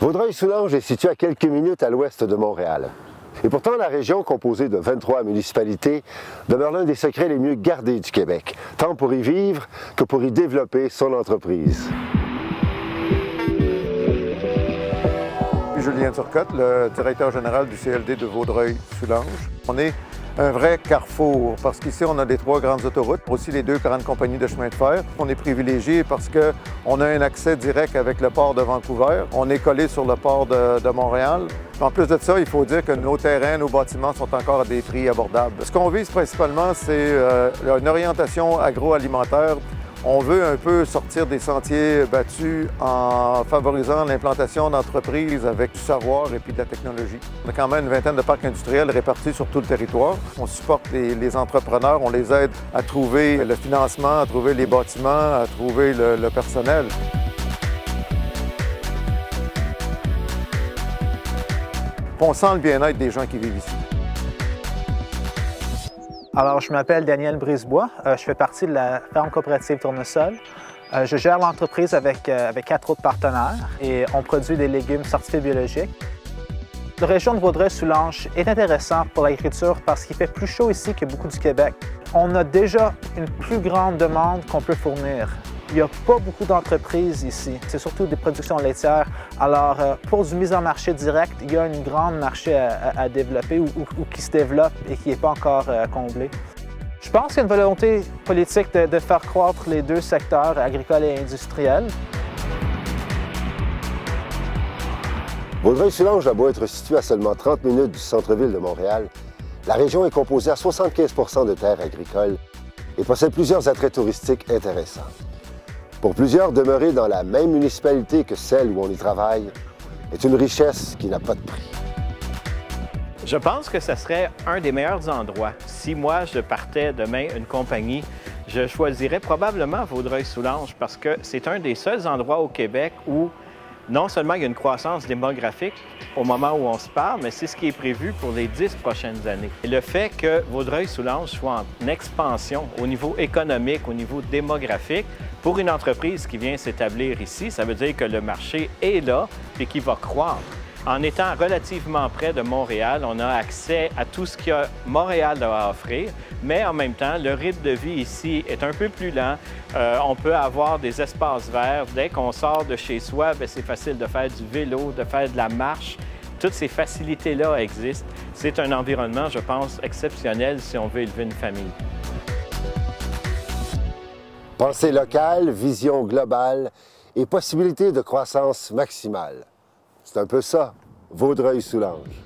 Vaudreuil-Soulanges est situé à quelques minutes à l'ouest de Montréal. Et pourtant, la région, composée de 23 municipalités, demeure l'un des secrets les mieux gardés du Québec, tant pour y vivre que pour y développer son entreprise. Julien Turcotte, le directeur général du CLD de Vaudreuil-Soulanges. On est un vrai carrefour parce qu'ici, on a les 3 grandes autoroutes, aussi les 2 grandes compagnies de chemin de fer. On est privilégié parce qu'on a un accès direct avec le port de Vancouver. On est collé sur le port de Montréal. En plus de ça, il faut dire que nos terrains, nos bâtiments sont encore à des prix abordables. Ce qu'on vise principalement, c'est une orientation agroalimentaire. On veut un peu sortir des sentiers battus en favorisant l'implantation d'entreprises avec du savoir et puis de la technologie. On a quand même une vingtaine de parcs industriels répartis sur tout le territoire. On supporte les entrepreneurs, on les aide à trouver le financement, à trouver les bâtiments, à trouver le personnel. On sent le bien-être des gens qui vivent ici. Alors, je m'appelle Daniel Brisebois. Je fais partie de la ferme coopérative Tournesol. Je gère l'entreprise avec 4 autres partenaires et on produit des légumes certifiés biologiques. La région de Vaudreuil-Soulanges est intéressante pour l'agriculture parce qu'il fait plus chaud ici que beaucoup du Québec. On a déjà une plus grande demande qu'on peut fournir. Il n'y a pas beaucoup d'entreprises ici. C'est surtout des productions laitières. Alors, pour du mise en marché direct, il y a un grand marché à développer ou qui se développe et qui n'est pas encore comblé. Je pense qu'il y a une volonté politique de faire croître les 2 secteurs, agricole et industriel. Vaudreuil-Soulanges a beau être situé à seulement 30 minutes du centre-ville de Montréal, la région est composée à 75 % de terres agricoles et possède plusieurs attraits touristiques intéressants. Pour plusieurs, demeurer dans la même municipalité que celle où on y travaille est une richesse qui n'a pas de prix. Je pense que ce serait un des meilleurs endroits. Si moi, je partais demain une compagnie, je choisirais probablement Vaudreuil-Soulanges parce que c'est un des seuls endroits au Québec où non seulement il y a une croissance démographique au moment où on se parle, mais c'est ce qui est prévu pour les 10 prochaines années. Et le fait que Vaudreuil-Soulanges soit en expansion au niveau économique, au niveau démographique, pour une entreprise qui vient s'établir ici, ça veut dire que le marché est là et qu'il va croître. En étant relativement près de Montréal, on a accès à tout ce que Montréal a à offrir, mais en même temps, le rythme de vie ici est un peu plus lent. On peut avoir des espaces verts. Dès qu'on sort de chez soi, c'est facile de faire du vélo, de faire de la marche. Toutes ces facilités-là existent. C'est un environnement, je pense, exceptionnel si on veut élever une famille. Pensée locale, vision globale et possibilité de croissance maximale. C'est un peu ça, Vaudreuil-Soulanges.